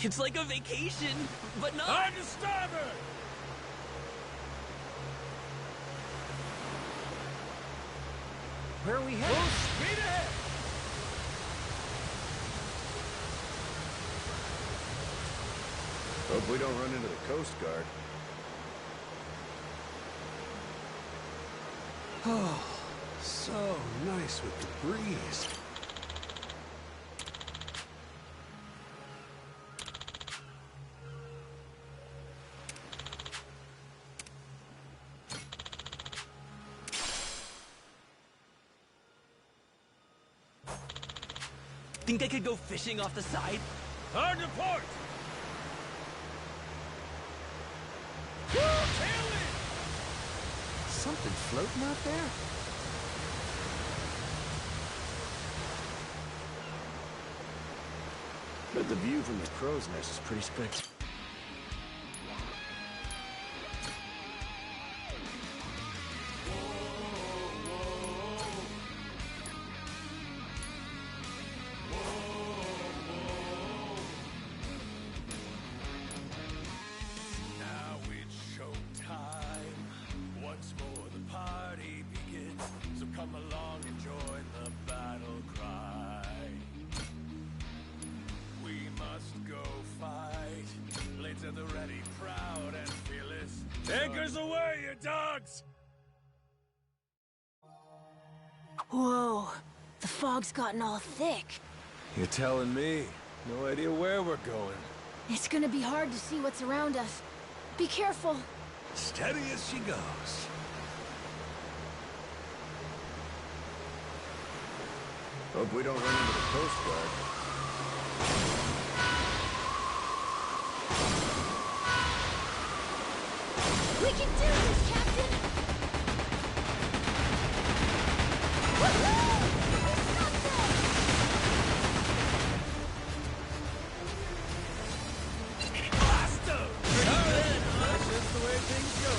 It's like a vacation, but not. Hard to starboard! Where are we headed? Full speed ahead! Hope we don't run into the Coast Guard. Oh, so nice with the breeze. Think I could go fishing off the side? Hard to port! Tailwind! Something floating out there? But the view from the crow's nest is pretty spectacular. Anchors away, you dogs! Whoa, the fog's gotten all thick. You're telling me. No idea where we're going. It's gonna be hard to see what's around us. Be careful. Steady as she goes. Hope we don't run into the Coast Guard. We can do this, Captain! Woohoo! We stopped it! Blast 'em! That's just the way things go.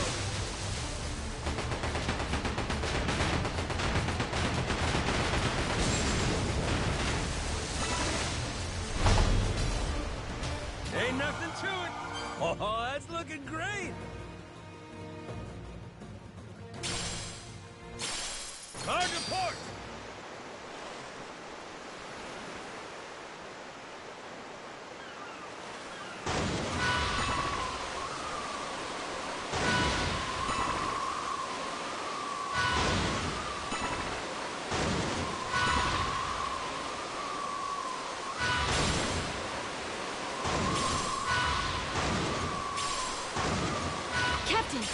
Ain't nothing to it. Oh, that's looking great. Hard to port! Captain!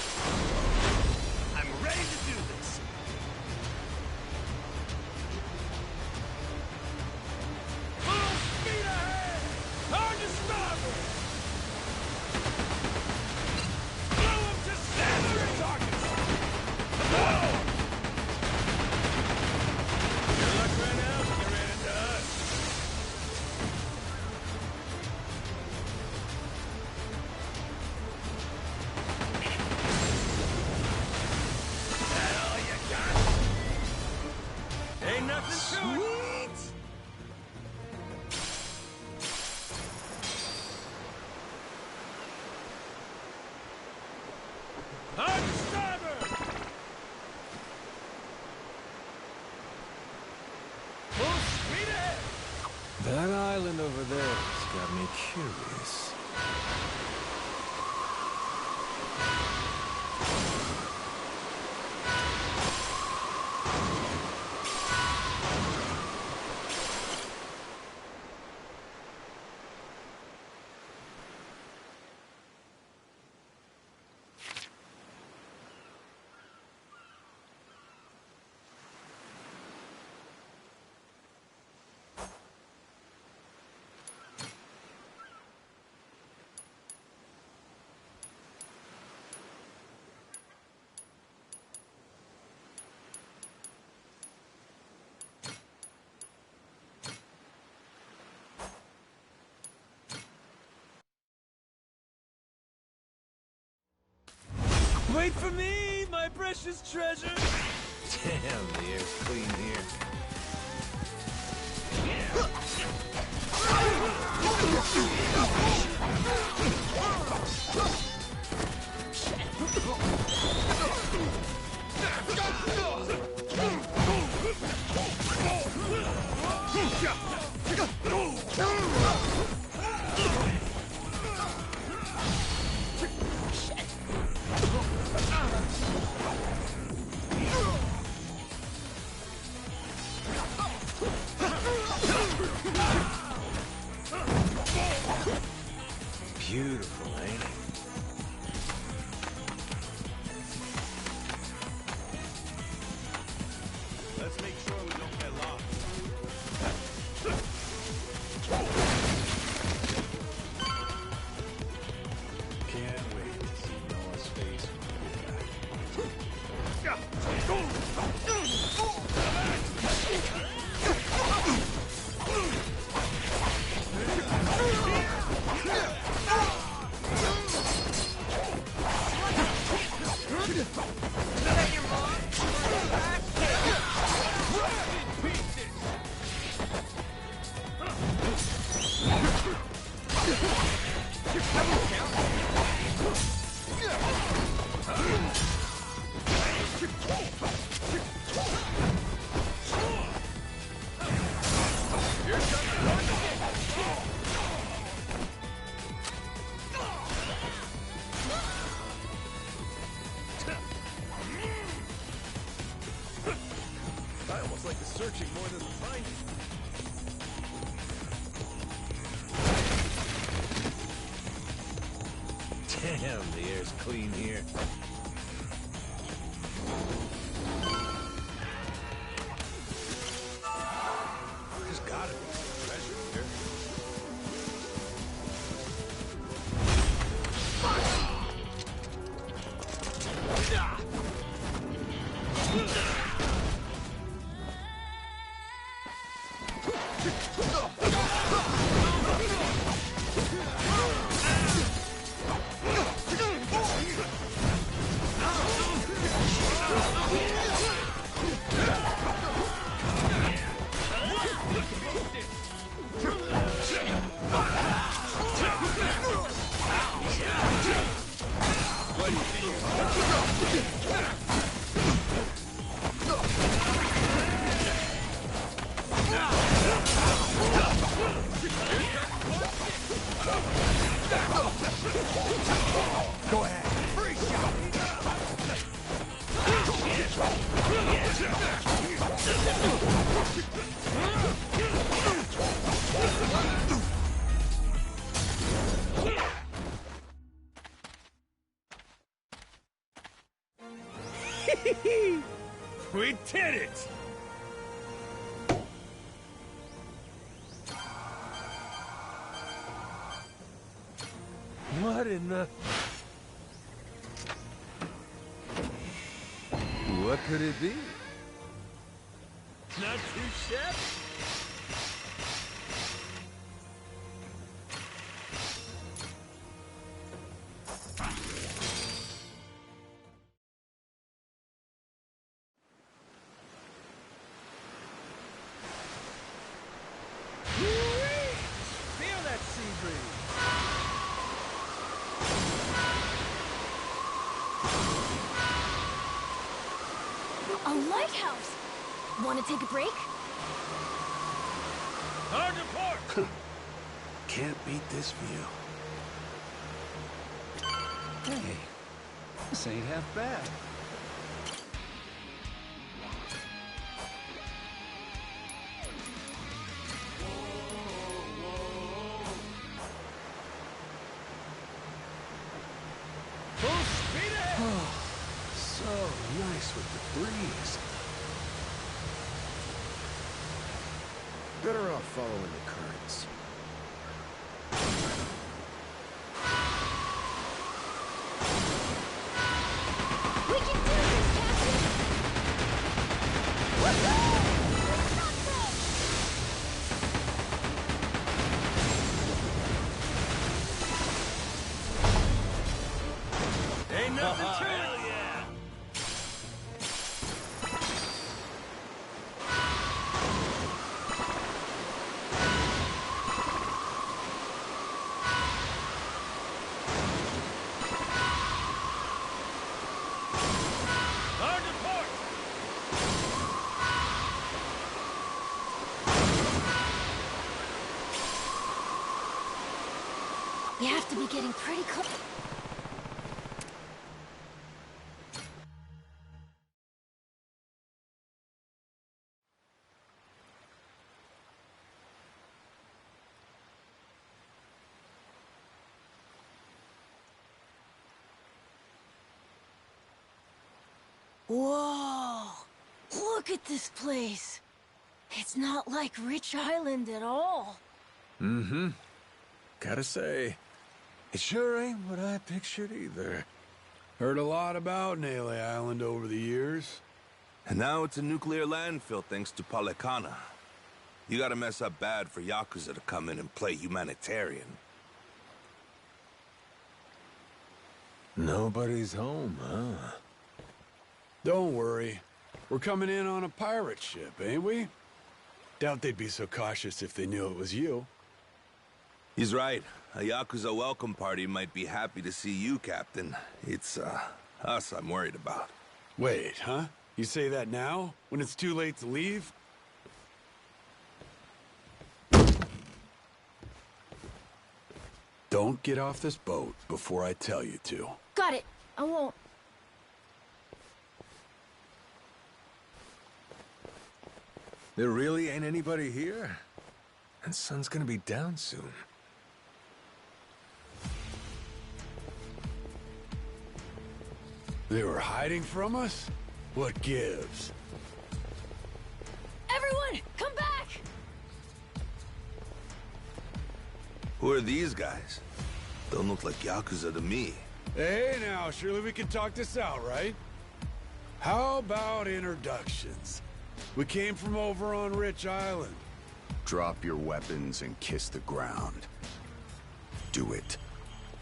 I'm ready to do this. Full speed ahead! Hard to starboard! Blow up to staggering targets! Whoa! Good luck right now when you ran into us. That all you got? Ain't nothing to it. Hard to starboard! Full speed ahead! That island over there has got me curious. Wait for me, my precious treasure! Damn, the air's clean here. Beautiful, ain't it? Let's make sure we don't get lost. Can't wait to see Noah's face when we get back. I almost like the searching more than the finding. Damn, the air's clean here. There's gotta be some treasure here. Go ahead. We did it! What in the... What could it be? Not too shabby. Feel that sea breeze. A lighthouse! Want to take a break? Hard to port! Can't beat this view. Hey, this ain't half bad. Full speed ahead! So nice with the breeze. Better off following the currents. We can do this, Captain! Woohoo! Ain't nothing to it! Hell yeah! You have to be getting pretty close. Whoa! Look at this place! It's not like Rich Island at all. Mm-hmm. Gotta say, it sure ain't what I pictured either. Heard a lot about Naily Island over the years. And now it's a nuclear landfill thanks to Policana. You gotta mess up bad for Yakuza to come in and play humanitarian. Nobody's home, huh? Don't worry. We're coming in on a pirate ship, ain't we? Doubt they'd be so cautious if they knew it was you. He's right. A Yakuza welcome party might be happy to see you, Captain. It's, us I'm worried about. Wait, huh? You say that now? When it's too late to leave? Don't get off this boat before I tell you to. Got it. I won't. There really ain't anybody here? And sun's gonna be down soon. They were hiding from us? What gives? Everyone, come back! Who are these guys? Don't look like Yakuza to me. Hey now, surely we can talk this out, right? How about introductions? We came from over on Rich Island. Drop your weapons and kiss the ground. Do it.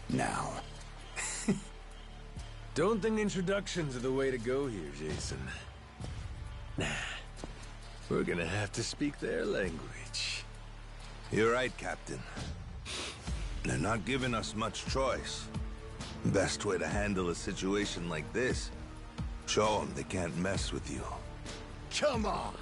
Now. Don't think introductions are the way to go here, Jason. Nah. We're gonna have to speak their language. You're right, Captain. They're not giving us much choice. Best way to handle a situation like this, show them they can't mess with you. Come on!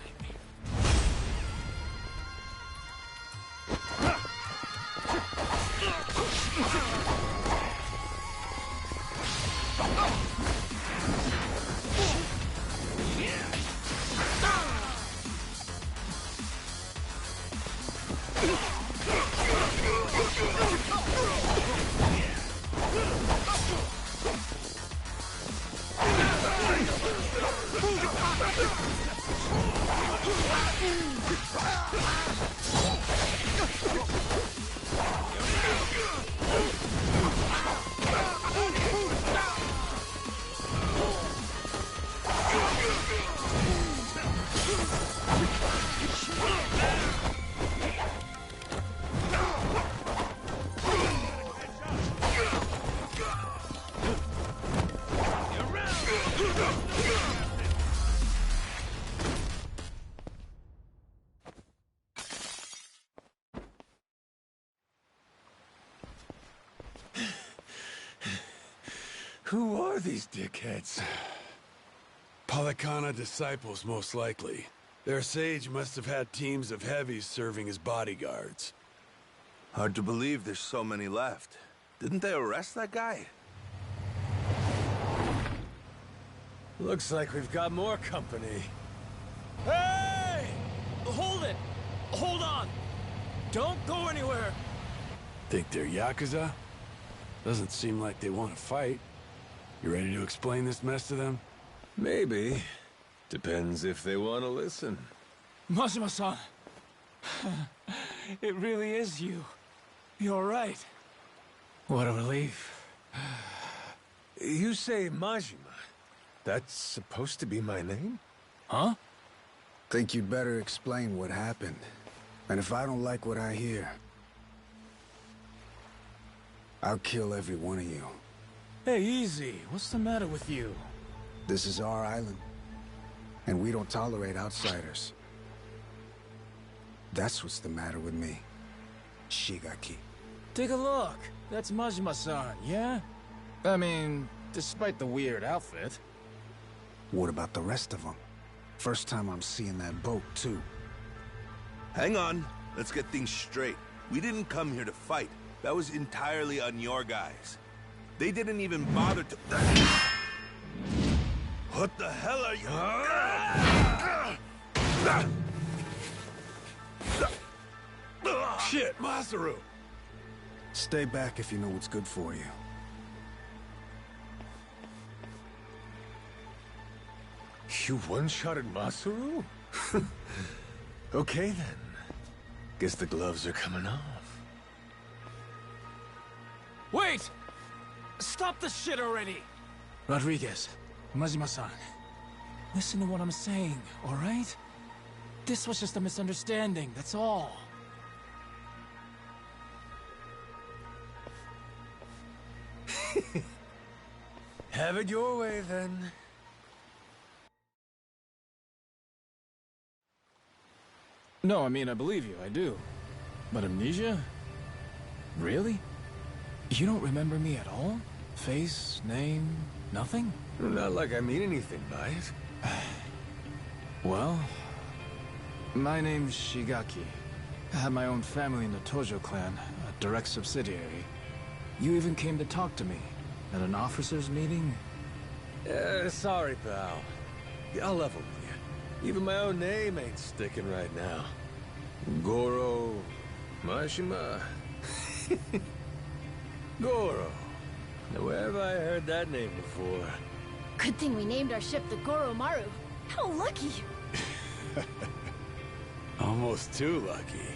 Who are these dickheads? Policana disciples, most likely. Their sage must have had teams of heavies serving as bodyguards. Hard to believe there's so many left. Didn't they arrest that guy? Looks like we've got more company. Hey! Hold it! Hold on! Don't go anywhere! Think they're Yakuza? Doesn't seem like they want to fight. You ready to explain this mess to them? Maybe. Depends if they want to listen. Majima-san. It really is you. You're right. What a relief. You say Majima. That's supposed to be my name? Huh? Think you'd better explain what happened. And if I don't like what I hear, I'll kill every one of you. Hey, easy. What's the matter with you? This is our island, and we don't tolerate outsiders. That's what's the matter with me, Shigaki. Take a look. That's Majima-san, yeah? I mean, despite the weird outfit. What about the rest of them? First time I'm seeing that boat, too. Hang on. Let's get things straight. We didn't come here to fight. That was entirely on your guys. They didn't even bother to... What the hell are you... Shit, Masaru! Stay back if you know what's good for you. You one-shotted Masaru? Okay, then. Guess the gloves are coming off. Wait! Stop the shit already! Rodriguez, Majima-san, listen to what I'm saying, all right? This was just a misunderstanding, that's all. Have it your way, then. No, I mean, I believe you, I do. But amnesia? Really? You don't remember me at all? Face, name, nothing? Not like I mean anything by it. Well, my name's Shigaki. I have my own family in the Tojo clan, a direct subsidiary. You even came to talk to me at an officers' meeting? Sorry, pal. I'll level with you. Even my own name ain't sticking right now. Goro... Mashima... Goro. Now, where have I heard that name before? Good thing we named our ship the Goromaru. How lucky! Almost too lucky.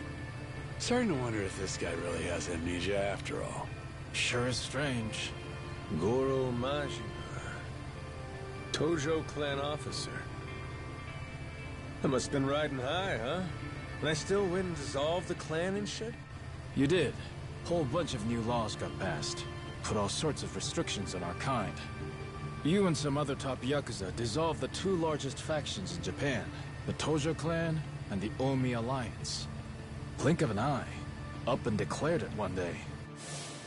Starting to wonder if this guy really has amnesia after all. Sure is strange. Goro Majima. Tojo clan officer. I must have been riding high, huh? And I still went and dissolved the clan and shit? You did. Whole bunch of new laws got passed. Put all sorts of restrictions on our kind. You and some other top Yakuza dissolved the two largest factions in Japan, the Tojo clan and the Omi Alliance. Blink of an eye, up and declared it one day.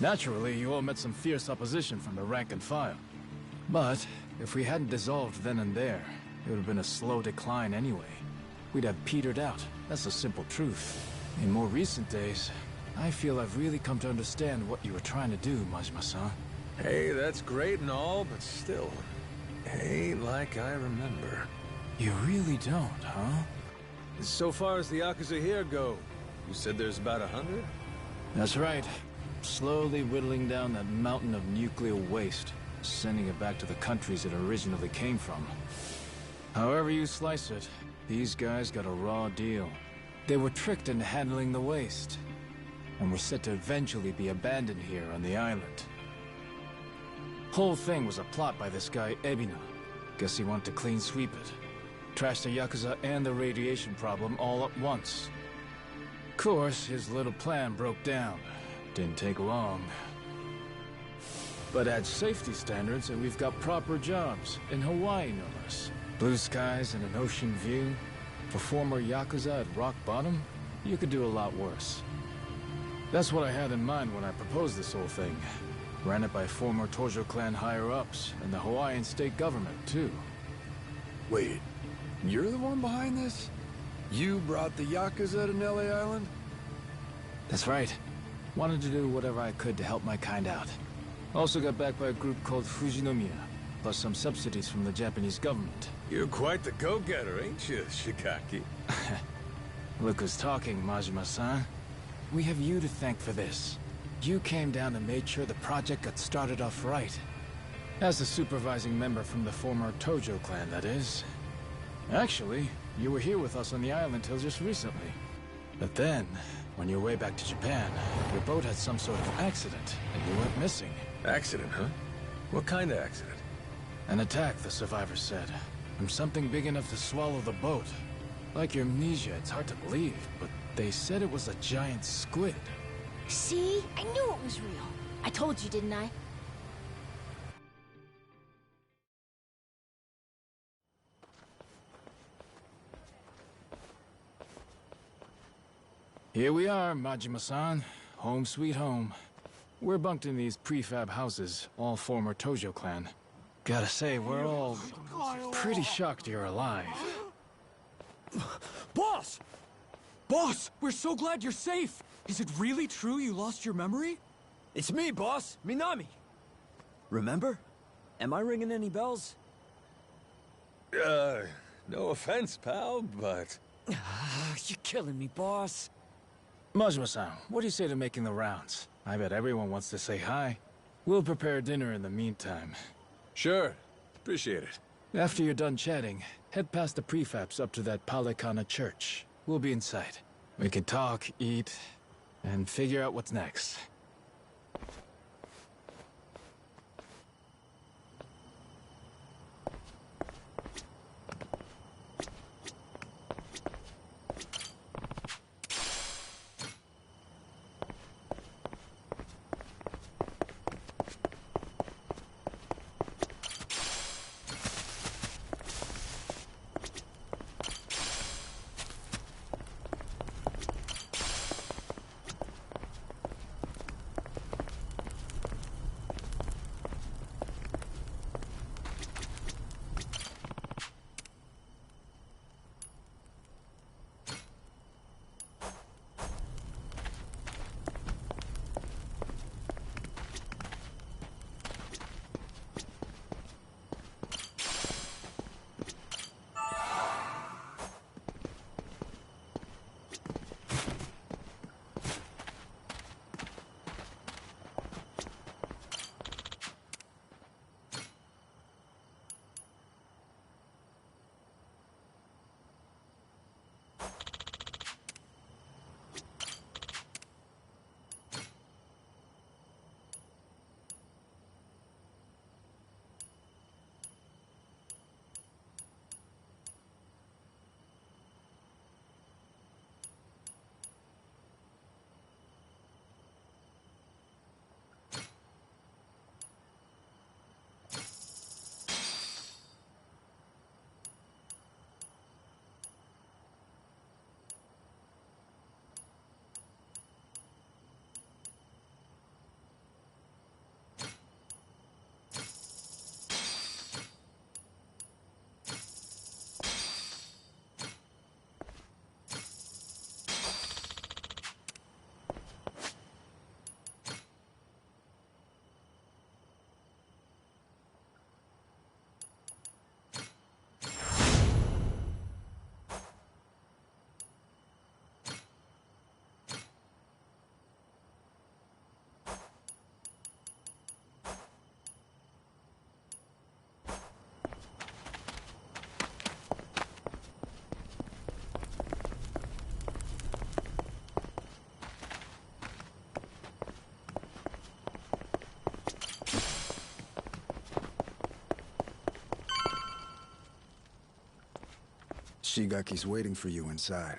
Naturally, you all met some fierce opposition from the rank and file. But if we hadn't dissolved then and there, it would have been a slow decline anyway. We'd have petered out, that's the simple truth. In more recent days, I feel I've really come to understand what you were trying to do, Majima-san. Hey, that's great and all, but still, ain't like I remember. You really don't, huh? So far as the Yakuza here go, you said there's about 100? That's right. Slowly whittling down that mountain of nuclear waste, sending it back to the countries it originally came from. However you slice it, these guys got a raw deal. They were tricked into handling the waste, and were set to eventually be abandoned here on the island. Whole thing was a plot by this guy, Ebina. Guess he wanted to clean sweep it. Trash the Yakuza and the radiation problem all at once. Of course, his little plan broke down. Didn't take long. But at safety standards, and we've got proper jobs. In Hawaii, no less. Blue skies and an ocean view. For former Yakuza at rock bottom, you could do a lot worse. That's what I had in mind when I proposed this whole thing. Ran it by former Tojo clan higher-ups, and the Hawaiian state government, too. Wait, you're the one behind this? You brought the Yakuza to Nelly Island? That's right. Wanted to do whatever I could to help my kind out. Also got backed by a group called Fujinomiya, plus some subsidies from the Japanese government. You're quite the go-getter, ain't you, Shigaki? Look who's talking, Majima-san. We have you to thank for this. You came down and made sure the project got started off right. As the supervising member from the former Tojo clan, that is. Actually, you were here with us on the island till just recently. But then, on your way back to Japan, your boat had some sort of accident, and you went missing. Accident, huh? What kind of accident? An attack, the survivors said. From something big enough to swallow the boat. Like your amnesia, it's hard to believe, but they said it was a giant squid. See? I knew it was real. I told you, didn't I? Here we are, Majima-san. Home sweet home. We're bunked in these prefab houses, all former Tojo clan. Gotta say, we're all pretty shocked you're alive. Boss! Boss, we're so glad you're safe! Is it really true you lost your memory? It's me, boss. Minami. Remember? Am I ringing any bells? No offense, pal, but... You're killing me, boss. Majima-san, what do you say to making the rounds? I bet everyone wants to say hi. We'll prepare dinner in the meantime. Sure. Appreciate it. After you're done chatting, head past the prefabs up to that Palikana church. We'll be inside. We can talk, eat, and figure out what's next. Shigaki's waiting for you inside.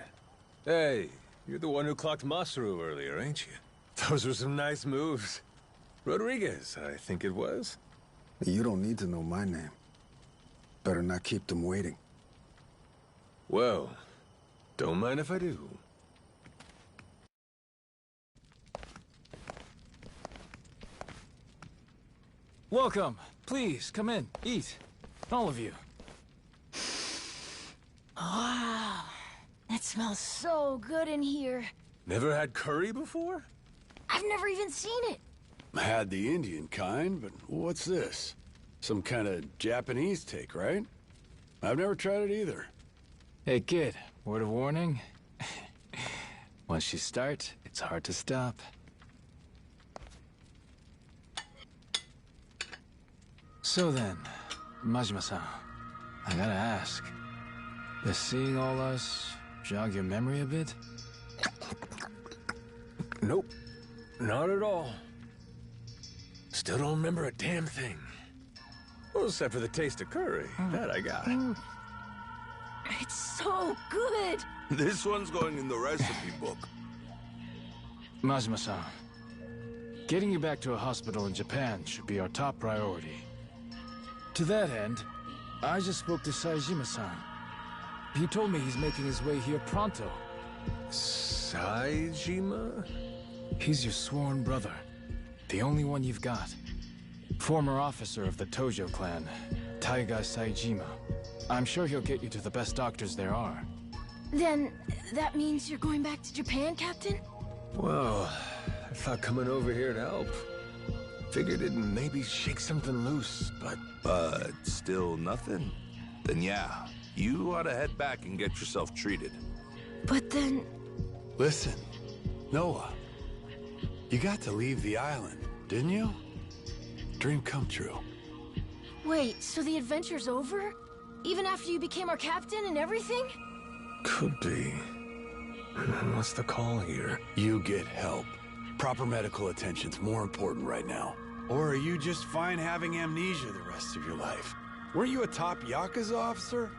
Hey, you're the one who clocked Masaru earlier, ain't you? Those were some nice moves. Rodriguez, I think it was. You don't need to know my name. Better not keep them waiting. Well, don't mind if I do. Welcome. Please, come in. Eat. All of you. Wow. It smells so good in here. Never had curry before? I've never even seen it. Had the Indian kind, but what's this? Some kind of Japanese take, right? I've never tried it either. Hey, kid. Word of warning. Once you start, it's hard to stop. So then, Majima-san, I gotta ask. Does seeing all us jog your memory a bit? Nope. Not at all. Still don't remember a damn thing. Well, except for the taste of curry. That I got. It's so good. This one's going in the recipe book. Majima-san, getting you back to a hospital in Japan should be our top priority. To that end, I just spoke to Saejima-san. He told me he's making his way here pronto. Saejima? He's your sworn brother. The only one you've got. Former officer of the Tojo clan, Taiga Saejima. I'm sure he'll get you to the best doctors there are. Then, that means you're going back to Japan, Captain? Well, if thought coming over here to help. Figured it'd maybe shake something loose, but... But still nothing? Then yeah, you ought to head back and get yourself treated. But then... Listen, Noah. You got to leave the island, didn't you? Dream come true. Wait, so the adventure's over? Even after you became our captain and everything? Could be. What's the call here? You get help. Proper medical attention's more important right now. Or are you just fine having amnesia the rest of your life? Weren't you a top Yakuza officer?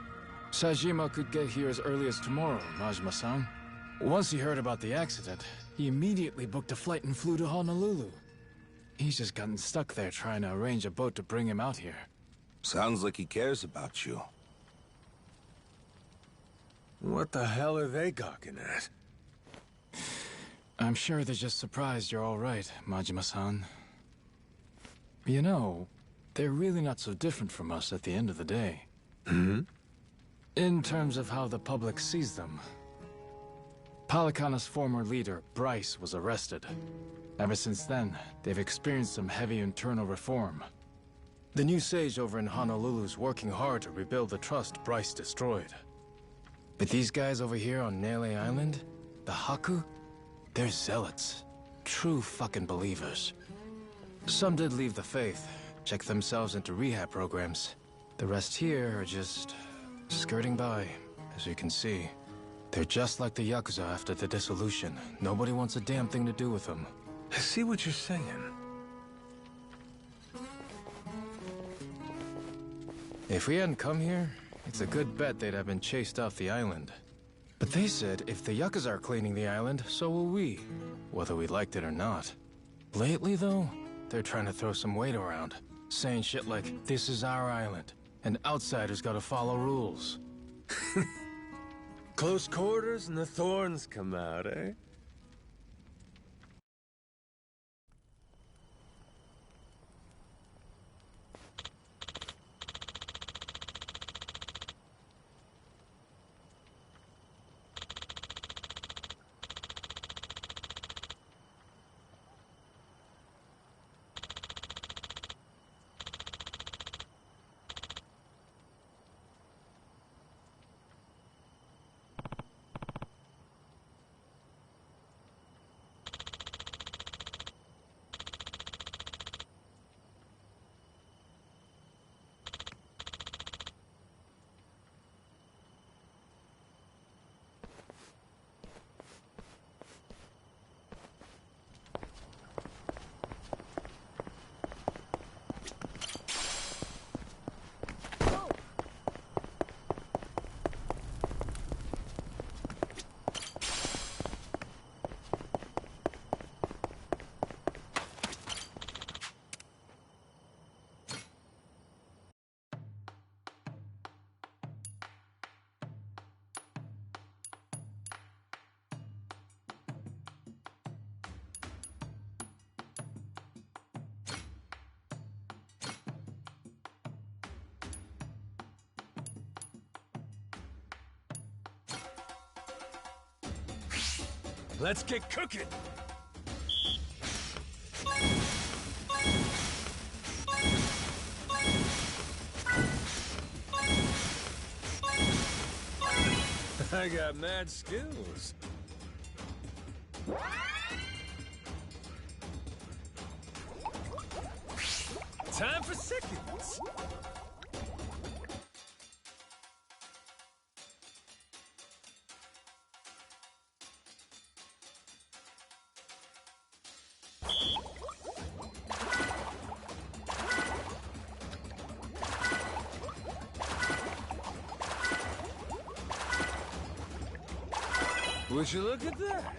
Sajima could get here as early as tomorrow, Majima-san. Once he heard about the accident, he immediately booked a flight and flew to Honolulu. He's just gotten stuck there trying to arrange a boat to bring him out here. Sounds like he cares about you. What the hell are they gawking at? I'm sure they're just surprised you're all right, Majima-san. You know, they're really not so different from us at the end of the day. Hmm? In terms of how the public sees them. Palikana's former leader, Bryce, was arrested. Ever since then, they've experienced some heavy internal reform. The new sage over in Honolulu's working hard to rebuild the trust Bryce destroyed. But these guys over here on Nele Island, the Haku, they're zealots. True fucking believers. Some did leave the faith, check themselves into rehab programs. The rest here are just skirting by, as you can see. They're just like the Yakuza after the dissolution. Nobody wants a damn thing to do with them. I see what you're saying. If we hadn't come here, it's a good bet they'd have been chased off the island. But they said if the Yakuza are cleaning the island, so will we. Whether we liked it or not. Lately, though, they're trying to throw some weight around. Saying shit like, this is our island, and outsiders gotta follow rules. Close quarters and the thorns come out, eh? Let's get cooking! I got mad skills. Time for seconds! Would you look at that?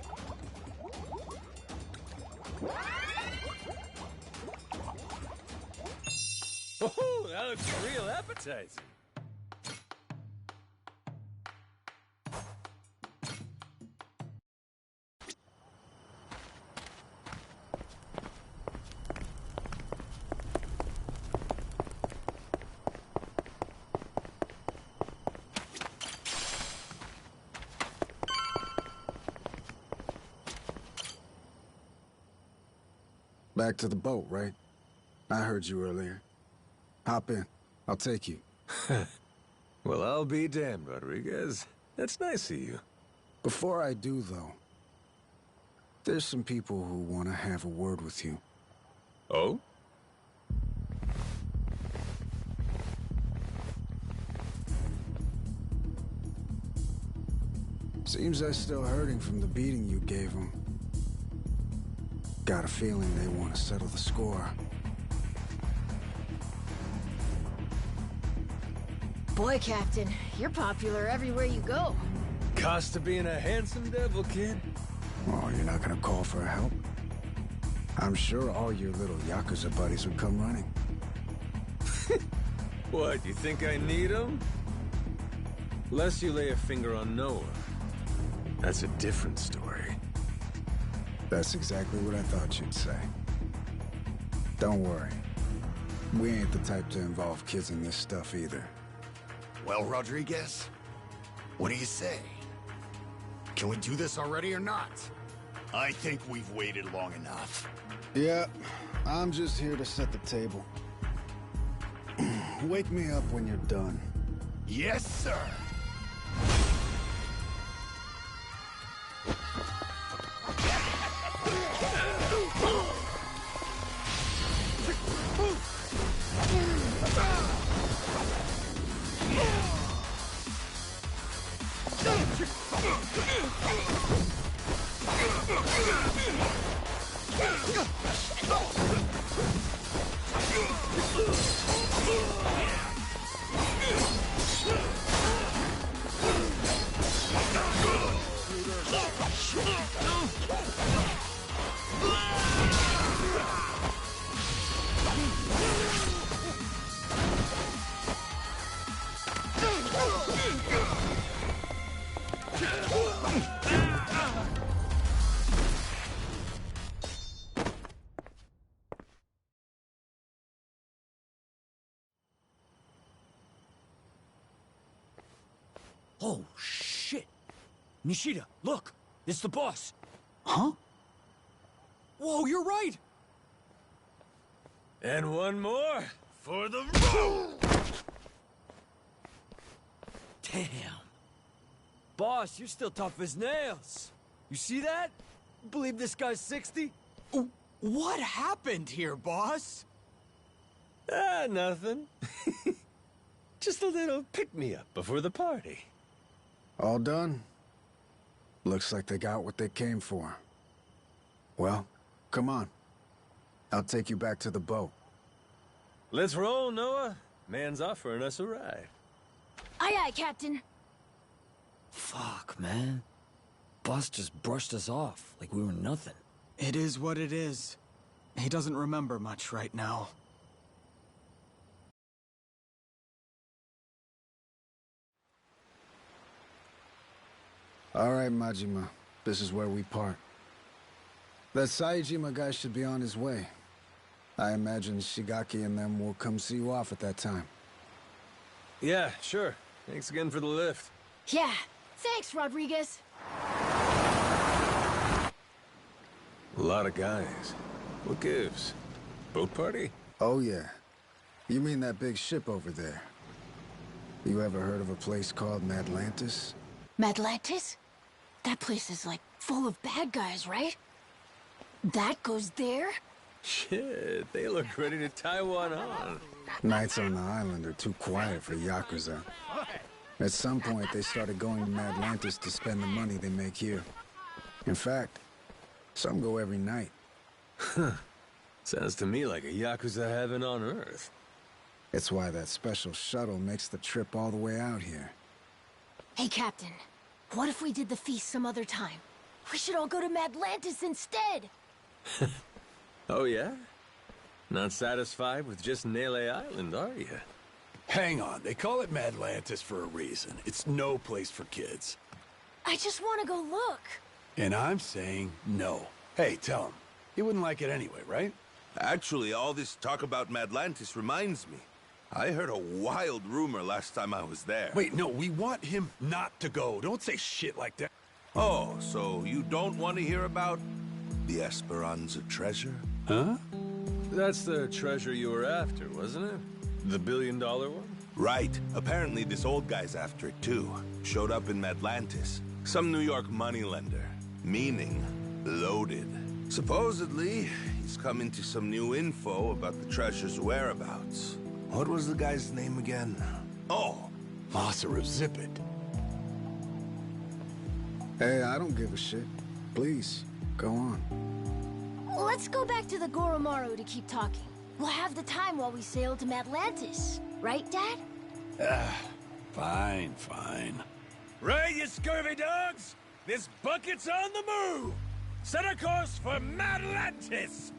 Oh, that looks real appetizing. Back to the boat, right? I heard you earlier. Hop in. I'll take you. Well, I'll be damned, Rodriguez. That's nice of you. Before I do, though, there's some people who want to have a word with you. Oh? Seems they're still hurting from the beating you gave them. Got a feeling they want to settle the score. Boy, Captain, you're popular everywhere you go. Cost of being a handsome devil, kid. Oh, you're not gonna call for help? I'm sure all your little Yakuza buddies would come running. What, you think I need them? Lest you lay a finger on Noah. That's a different story. That's exactly what I thought you'd say. Don't worry. We ain't the type to involve kids in this stuff either. Well, Rodriguez, what do you say? Can we do this already or not? I think we've waited long enough. Yeah, I'm just here to set the table. Wake me up when you're done. Yes, sir. Oh, shit! Nishida, look! It's the boss! Huh? Whoa, you're right! And one more for the road! Damn. Boss, you're still tough as nails. You see that? Believe this guy's 60? What happened here, boss? Ah, nothing. Just a little pick-me-up before the party. All done? Looks like they got what they came for. Well, come on. I'll take you back to the boat. Let's roll, Noah. Man's offering us a ride. Aye, aye, Captain. Fuck, man. Boss just brushed us off like we were nothing. It is what it is. He doesn't remember much right now. All right, Majima. This is where we part. That Saejima guy should be on his way. I imagine Shigaki and them will come see you off at that time. Yeah, sure. Thanks again for the lift. Yeah, thanks, Rodriguez. A lot of guys. What gives? Boat party? Oh, yeah. You mean that big ship over there? You ever heard of a place called Madlantis? Madlantis? That place is like full of bad guys, right? That goes there? Shit, they look ready to tie one on. Nights on the island are too quiet for Yakuza. At some point, they started going to Madlantis to spend the money they make here. In fact, some go every night. Sounds to me like a Yakuza heaven on Earth. It's why that special shuttle makes the trip all the way out here. Hey, Captain. What if we did the feast some other time? We should all go to Madlantis instead! Oh, yeah? Not satisfied with just Nele Island, are you? Hang on, they call it Madlantis for a reason. It's no place for kids. I just want to go look. And I'm saying no. Hey, tell him. He wouldn't like it anyway, right? Actually, all this talk about Madlantis reminds me. I heard a wild rumor last time I was there. Wait, no, we want him not to go. Don't say shit like that. Oh, so you don't want to hear about the Esperanza treasure? Huh? That's the treasure you were after, wasn't it? The billion-dollar one? Right. Apparently this old guy's after it too. Showed up in Atlantis. Some New York moneylender. Meaning, loaded. Supposedly, he's come into some new info about the treasure's whereabouts. What was the guy's name again? Oh, Masaru Zippet. Hey, I don't give a shit. Please, go on. Let's go back to the Goromaru to keep talking. We'll have the time while we sail to Atlantis. Right, Dad? Fine, fine. Right, you scurvy dogs! This bucket's on the move! Set a course for Atlantis!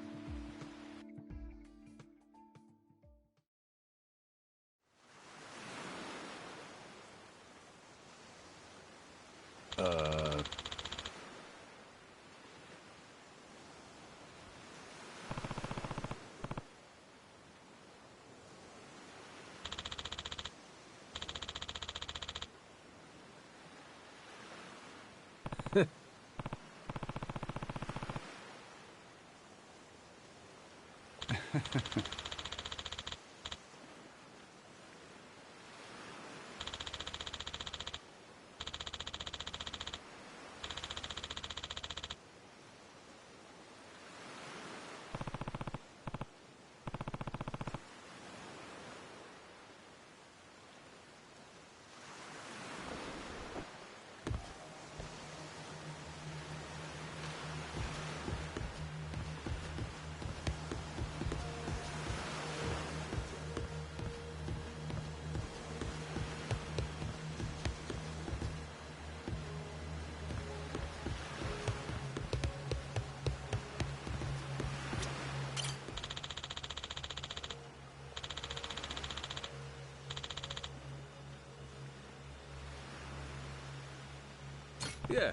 Yeah.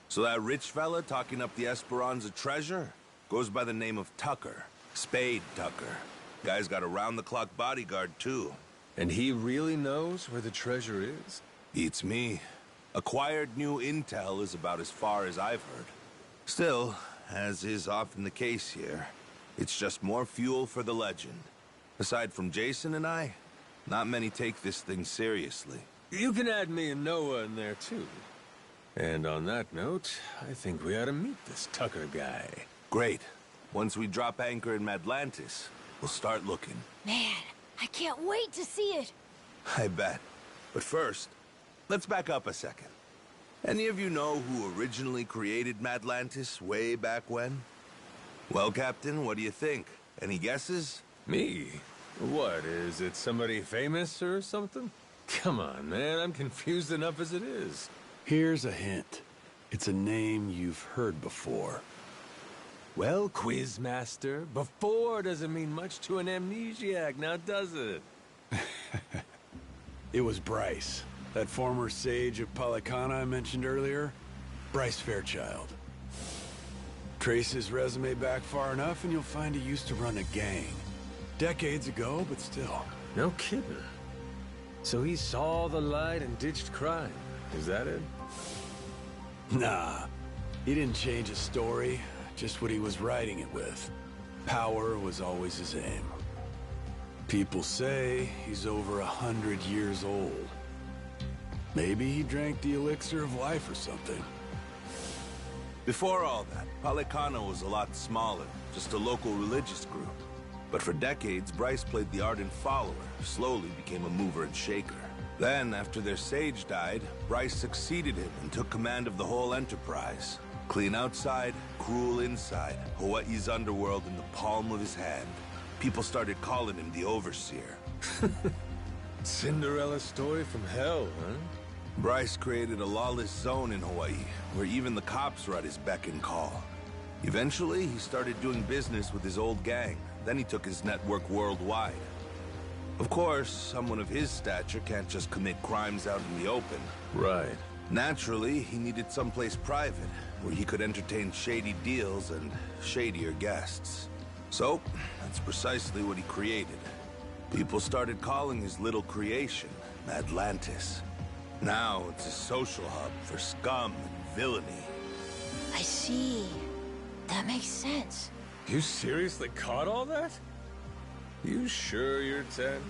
So that rich fella talking up the Esperanza treasure goes by the name of Tucker. Spade Tucker. Guy's got a round-the-clock bodyguard, too. And he really knows where the treasure is? Beats me. Acquired new intel is about as far as I've heard. Still, as is often the case here, it's just more fuel for the legend. Aside from Jason and I, not many take this thing seriously. You can add me and Noah in there, too. And on that note, I think we ought to meet this Tucker guy. Great. Once we drop anchor in Atlantis, we'll start looking. Man, I can't wait to see it. I bet. But first, let's back up a second. Any of you know who originally created Atlantis way back when? Well, Captain, what do you think? Any guesses? Me? What, is it somebody famous or something? Come on, man, I'm confused enough as it is. Here's a hint. It's a name you've heard before. Well, Quizmaster, before doesn't mean much to an amnesiac, now does it? It was Bryce, that former sage of Palicana I mentioned earlier. Bryce Fairchild. Trace his resume back far enough and you'll find he used to run a gang. Decades ago, but still. No kidding. So he saw the light and ditched crime. Is that it? Nah. He didn't change his story, just what he was writing it with. Power was always his aim. People say he's over 100 years old. Maybe he drank the elixir of life or something. Before all that, Palicana was a lot smaller, just a local religious group. But for decades, Bryce played the ardent follower, slowly became a mover and shaker. Then, after their sage died, Bryce succeeded him and took command of the whole enterprise. Clean outside, cruel inside, Hawaii's underworld in the palm of his hand. People started calling him the Overseer. Cinderella story from hell, huh? Bryce created a lawless zone in Hawaii, where even the cops were at his beck and call. Eventually, he started doing business with his old gang. Then he took his network worldwide. Of course, someone of his stature can't just commit crimes out in the open. Right. Naturally, he needed someplace private, where he could entertain shady deals and shadier guests. So, that's precisely what he created. People started calling his little creation Atlantis. Now it's a social hub for scum and villainy. I see. That makes sense. You seriously caught all that? You sure you're 10?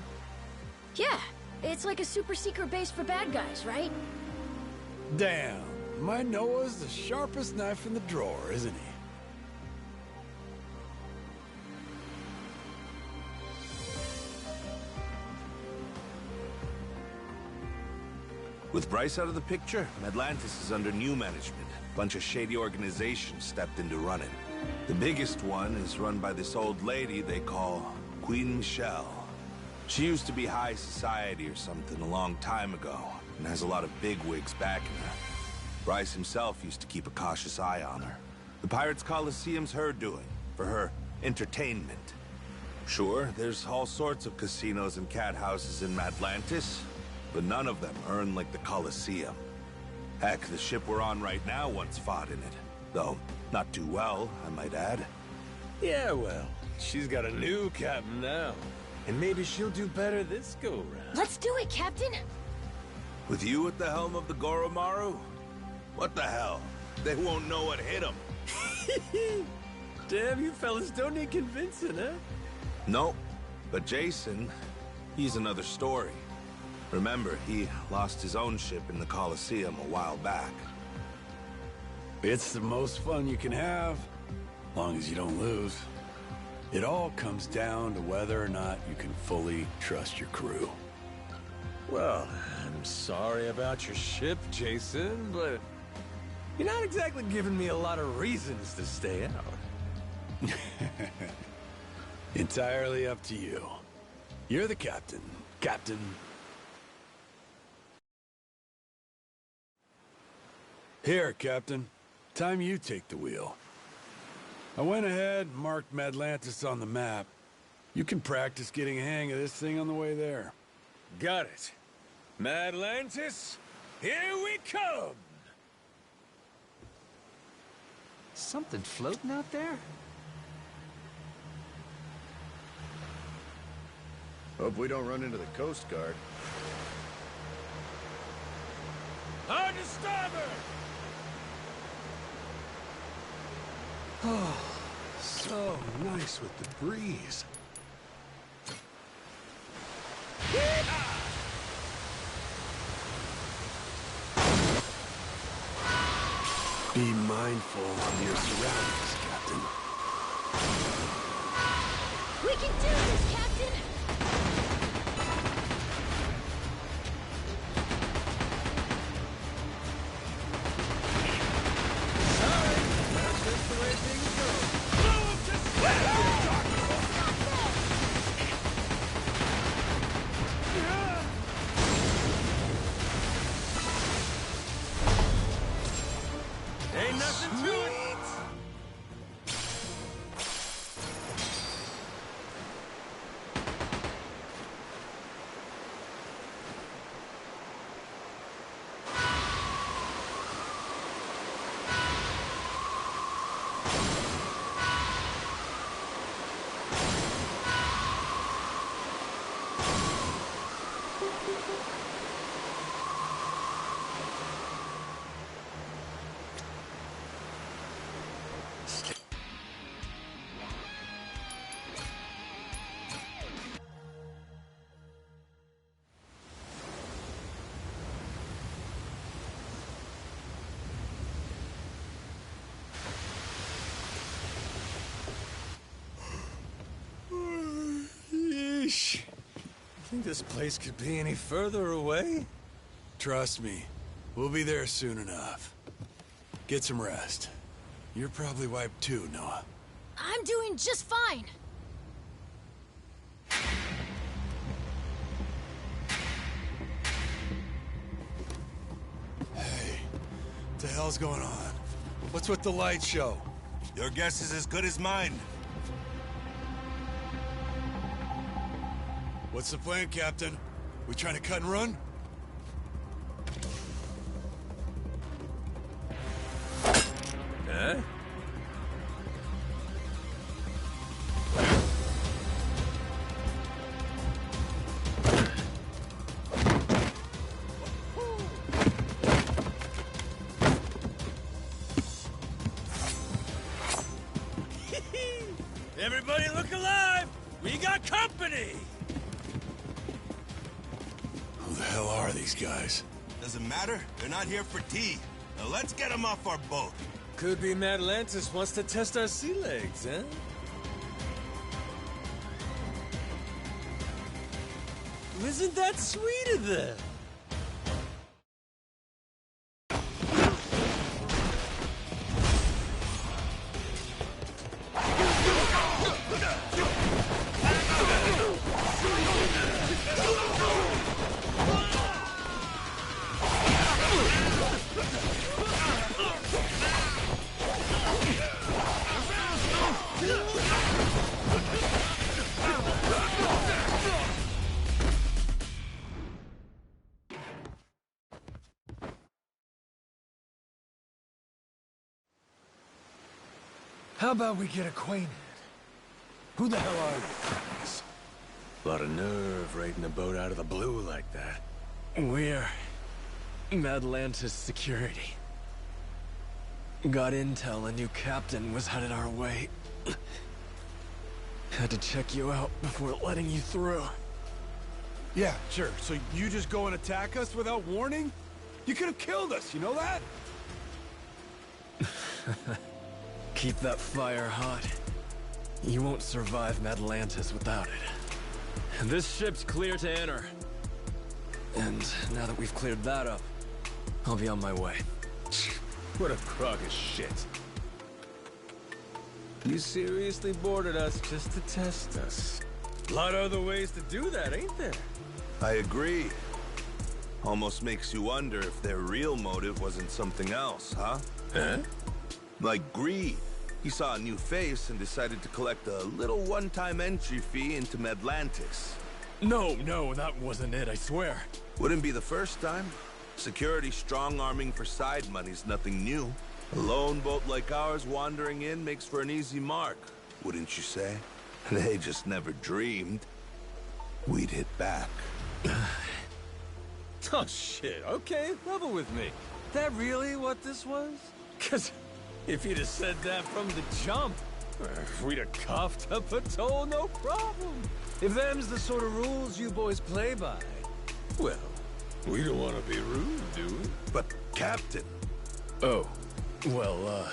Yeah, it's like a super secret base for bad guys, right? Damn, my Noah's the sharpest knife in the drawer, isn't he? With Bryce out of the picture, Atlantis is under new management. A bunch of shady organizations stepped in to run it. The biggest one is run by this old lady they call Queen Michelle. She used to be high society or something a long time ago, and has a lot of bigwigs backing her. Bryce himself used to keep a cautious eye on her. The Pirates Coliseum's her doing, for her entertainment. Sure, there's all sorts of casinos and cat houses in Atlantis, but none of them earn like the Coliseum. Heck, the ship we're on right now once fought in it. Though, not too well, I might add. Yeah, well, she's got a new captain now. And maybe she'll do better this go-round. Let's do it, Captain! With you at the helm of the Goromaru? What the hell? They won't know what hit them. Damn, you fellas don't need convincing, huh? Nope. But Jason, he's another story. Remember, he lost his own ship in the Coliseum a while back. It's the most fun you can have, long as you don't lose. It all comes down to whether or not you can fully trust your crew. Well, I'm sorry about your ship, Jason, but you're not exactly giving me a lot of reasons to stay out. Entirely up to you. You're the captain, Captain. Here, Captain. Time you take the wheel. I went ahead and marked Madlantis on the map. You can practice getting a hang of this thing on the way there. Got it. Madlantis, here we come! Something floating out there? Hope we don't run into the Coast Guard. Hard to starboard! Oh, so nice with the breeze. Be mindful of your surroundings, Captain. We can do this, Captain! Ain't nothing to it! Yeesh. Think this place could be any further away? Trust me, we'll be there soon enough. Get some rest. You're probably wiped too, Noah. I'm doing just fine. Hey, what the hell's going on? What's with the light show? Your guess is as good as mine. What's the plan, Captain? We trying to cut and run? Huh? these guys? Doesn't matter. They're not here for tea. Now let's get them off our boat. Could be Atlantis wants to test our sea legs, huh? Isn't that sweet of them? How about we get acquainted? Who the hell are you? A lot of nerve raiding a boat out of the blue like that. We're Atlantis security. Got intel a new captain was headed our way. Had to check you out before letting you through. Yeah, sure. So you just go and attack us without warning? You could have killed us, you know that? Keep that fire hot. You won't survive Atlantis without it. This ship's clear to enter. And now that we've cleared that up, I'll be on my way. What a crock of shit. You seriously boarded us just to test us. A lot of other ways to do that, ain't there? I agree. Almost makes you wonder if their real motive wasn't something else, huh? Huh? Like greed. He saw a new face and decided to collect a little one-time entry fee into Atlantis. No, that wasn't it, I swear. Wouldn't be the first time. Security strong-arming for side money's nothing new. A lone boat like ours wandering in makes for an easy mark, wouldn't you say? They just never dreamed we'd hit back. Oh shit, okay, level with me. That really what this was? 'Cause if you'd have said that from the jump, we'd have coughed up a toll, no problem. If them's the sort of rules you boys play by, well, we don't want to be rude, do we? But, Captain... Oh, well,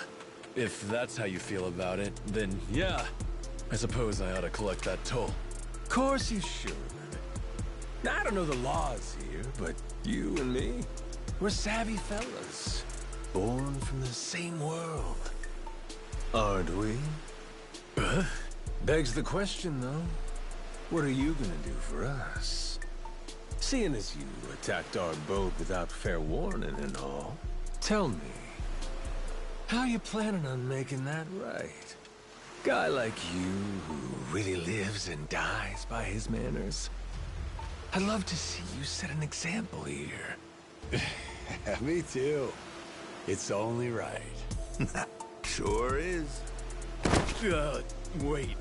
if that's how you feel about it, then yeah, I suppose I ought to collect that toll. Course you should. I don't know the laws here, but you and me, we're savvy fellas. Born from the same world. Aren't we? Begs the question, though. What are you gonna do for us? Seeing as you attacked our boat without fair warning and all, tell me, how you planning on making that right? Guy like you who really lives and dies by his manners. I'd love to see you set an example here. Me too. It's only right. Sure is. Wait.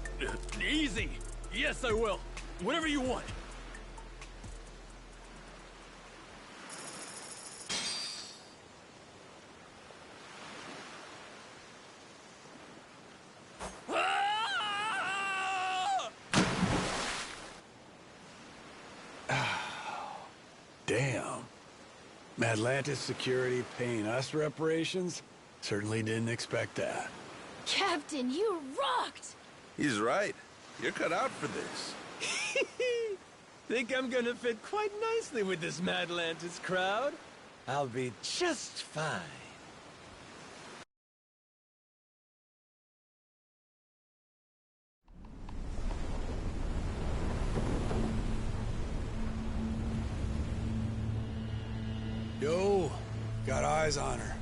Easy! Yes, I will. Whatever you want. Damn. Atlantis security paying us reparations? Certainly didn't expect that. Captain, you rocked! He's right. You're cut out for this. Think I'm gonna fit quite nicely with this Atlantis crowd? I'll be just fine. Yo, got eyes on her.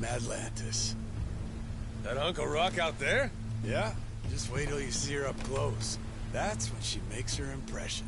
Atlantis. That Uncle Rock out there? Yeah, just wait till you see her up close. That's when she makes her impression.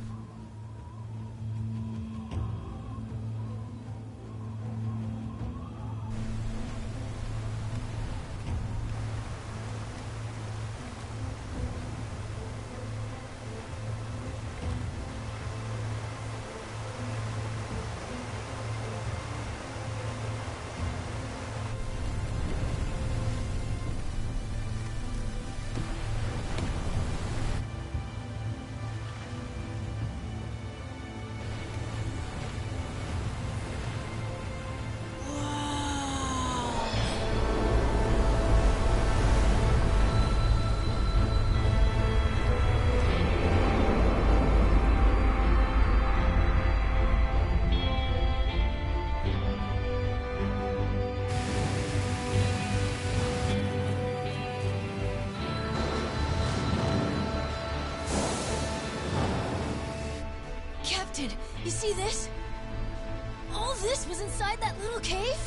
this was inside that little cave?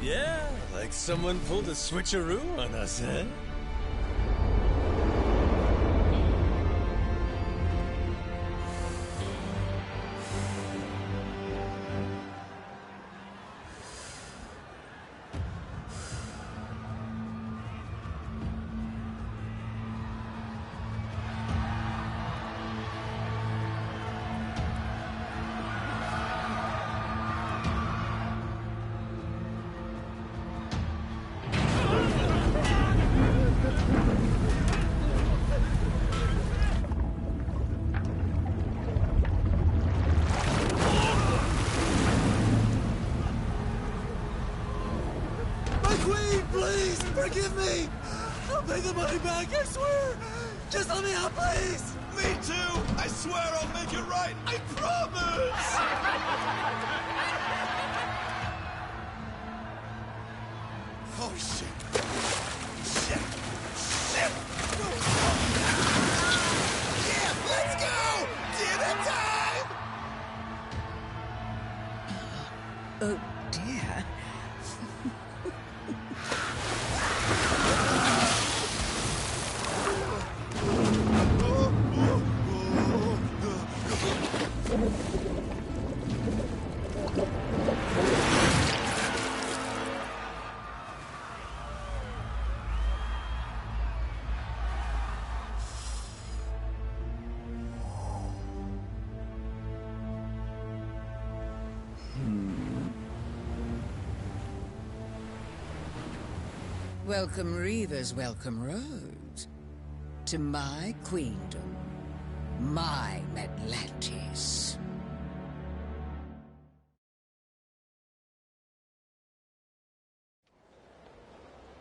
Yeah, like someone pulled a switcheroo on us, eh? Forgive me! I'll pay the money back, I swear! Just let me out, please! Me too! I swear I'll make it right! I promise! Oh, shit. Shit! Shit! Yeah, let's go! Dinner time! Oh, dear. Welcome Reavers, welcome roads. To my queendom, my Atlantis.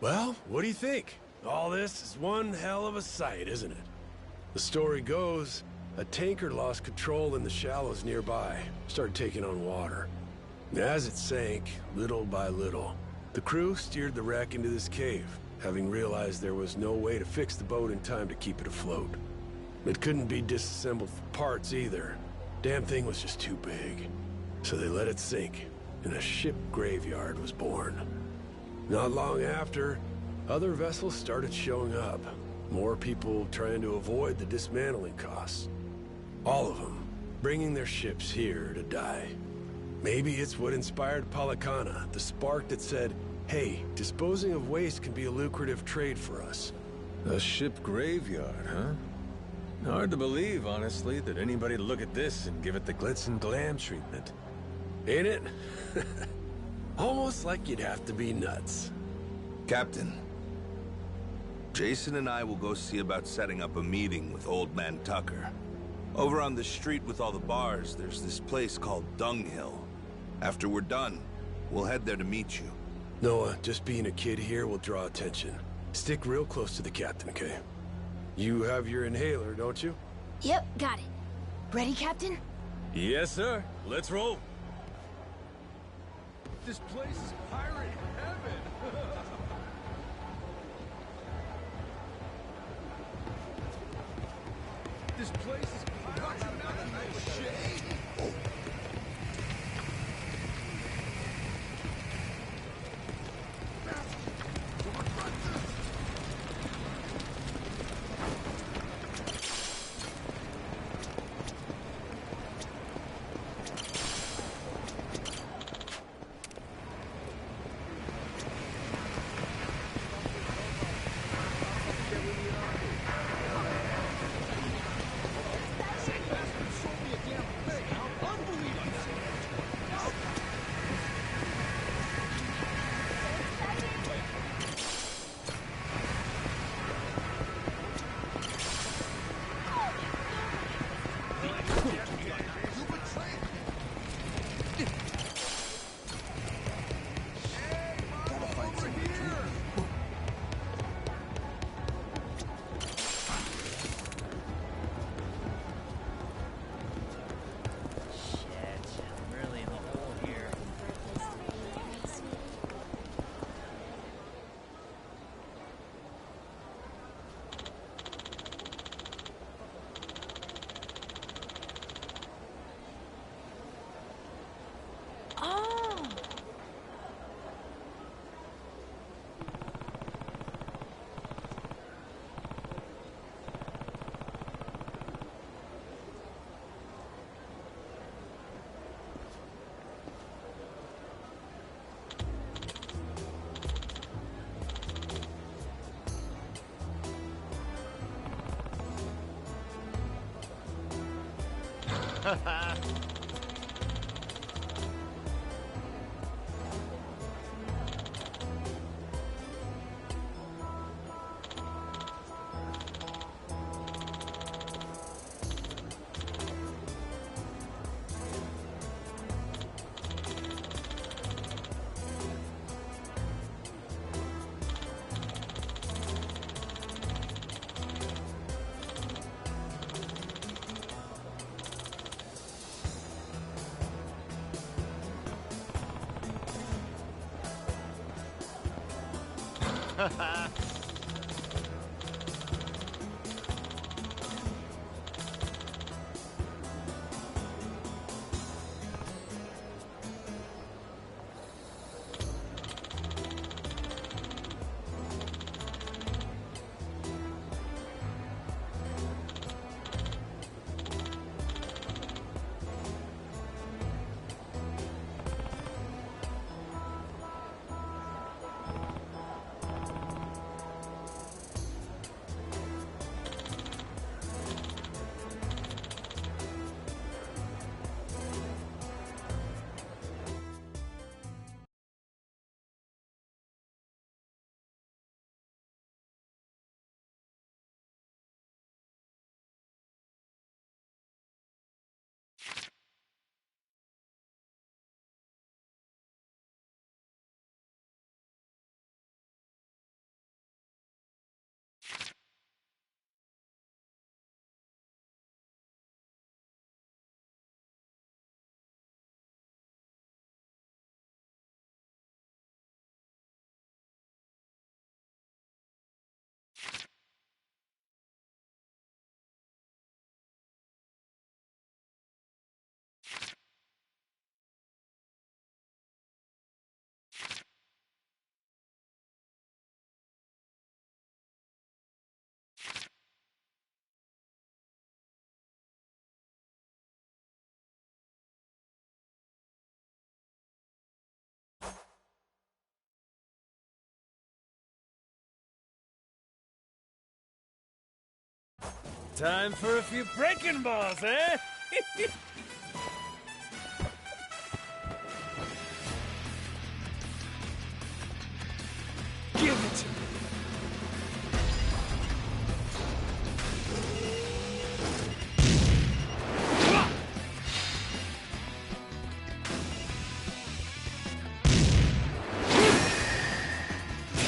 Well, what do you think? All this is one hell of a sight, isn't it? The story goes, a tanker lost control in the shallows nearby, started taking on water. And as it sank, little by little, the crew steered the wreck into this cave, having realized there was no way to fix the boat in time to keep it afloat. It couldn't be disassembled for parts either. Damn thing was just too big. So they let it sink, and a ship graveyard was born. Not long after, other vessels started showing up. More people trying to avoid the dismantling costs. All of them bringing their ships here to die. Maybe it's what inspired Polycana, the spark that said, hey, disposing of waste can be a lucrative trade for us. A ship graveyard, huh? Hard to believe, honestly, that anybody'd look at this and give it the glitz and glam treatment. Ain't it? Almost like you'd have to be nuts. Captain, Jason and I will go see about setting up a meeting with Old Man Tucker. Over on the street with all the bars, there's this place called Dunghill. After we're done, we'll head there to meet you. Noah, just being a kid here will draw attention. Stick real close to the captain, okay? You have your inhaler, don't you? Yep, got it. Ready, Captain? Yes, sir. Let's roll. This place is pirate heaven! This place is pirate heaven! Shit! Time for a few breaking balls, eh? Give it to me.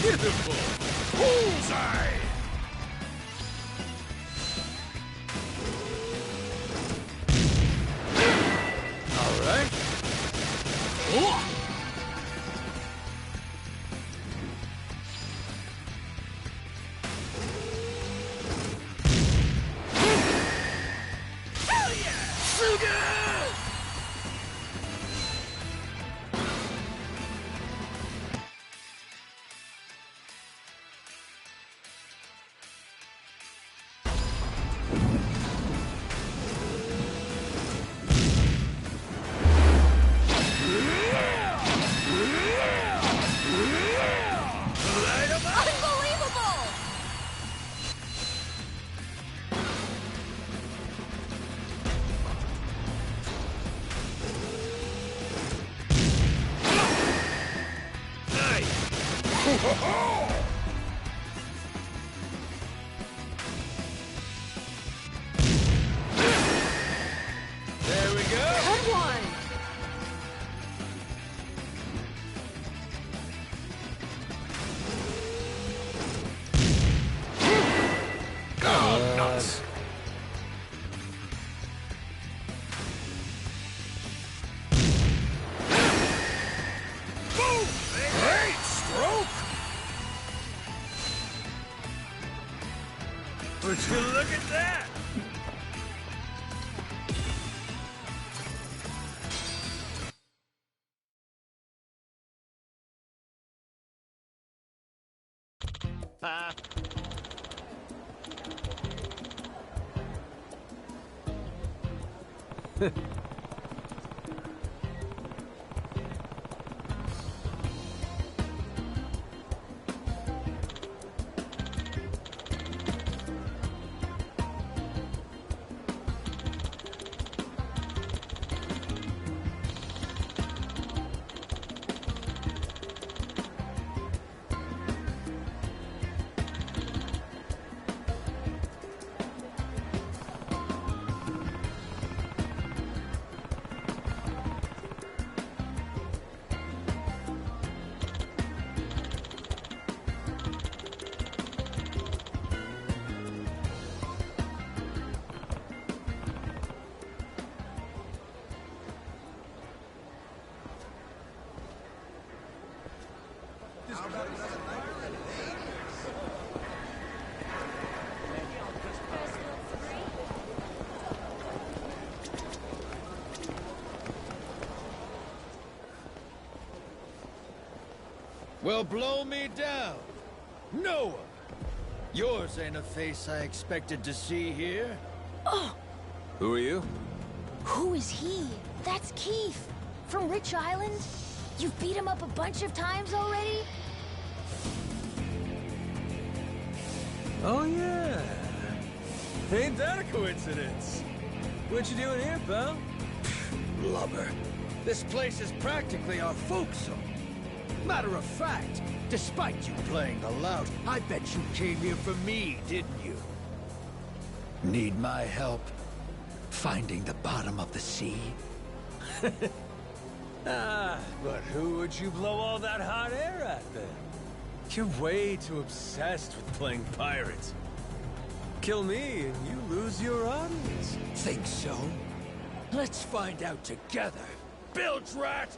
Beautiful! Bullseye! All right. Hell yeah! Sugar! Unbelievable! There we go! Good one! Oh, nuts! Boom! Great stroke! Would you look at that? Well, blow me down. Noah! Yours ain't a face I expected to see here. Oh, Who are you? who is he? That's Keith, from Rich Island. You've beat him up a bunch of times already? Oh, yeah. Ain't that a coincidence? What you doing here, pal? Blubber. This place is practically our folk zone. Matter of fact, despite you playing the lout, I bet you came here for me, didn't you? Need my help finding the bottom of the sea? But who would you blow all that hot air at, then? You're way too obsessed with playing pirates. Kill me, and you lose your audience. Think so? Let's find out together. Bilge rat!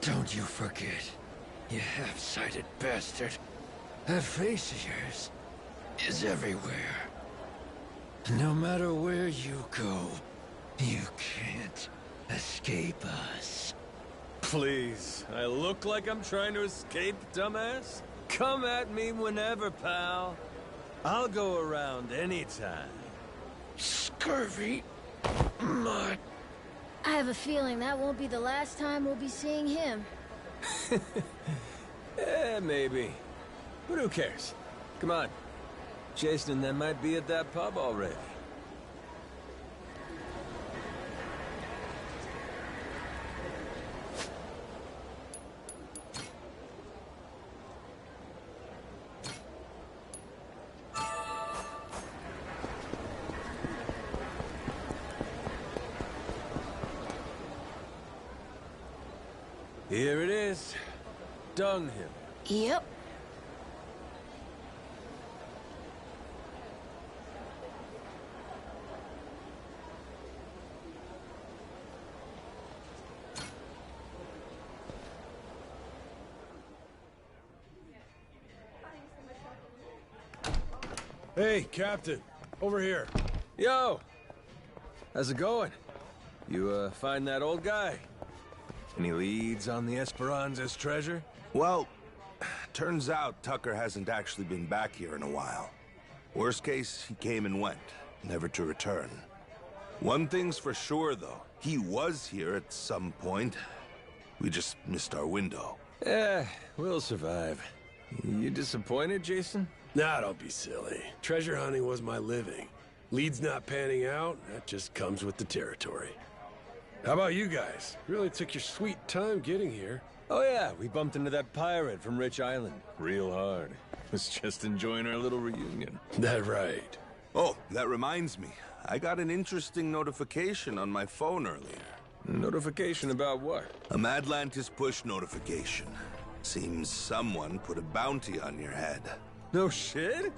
Don't you forget, you half-sighted bastard. That face of yours is everywhere. No matter where you go, you can't escape us. Please, I look like I'm trying to escape, dumbass? Come at me whenever, pal. I'll go around anytime. Scurvy mutt. I have a feeling that won't be the last time we'll be seeing him. Maybe. But who cares? Come on. Jason and them might be at that pub already. Here it is. Dunghill. Yep. Hey, Captain. Over here. Yo! How's it going? You, find that old guy? Any leads on the Esperanza's treasure? Well, turns out Tucker hasn't actually been back here in a while. Worst case, he came and went, never to return. One thing's for sure, though. He was here at some point. We just missed our window. We'll survive. You disappointed, Jason? Nah, don't be silly. Treasure hunting was my living. Leads not panning out, that just comes with the territory. How about you guys? Really took your sweet time getting here. Oh yeah, we bumped into that pirate from Rich Island. Real hard. Was just enjoying our little reunion. That right. Oh, that reminds me. I got an interesting notification on my phone earlier. Notification about what? A Madlantis push notification. Seems someone put a bounty on your head. No shit?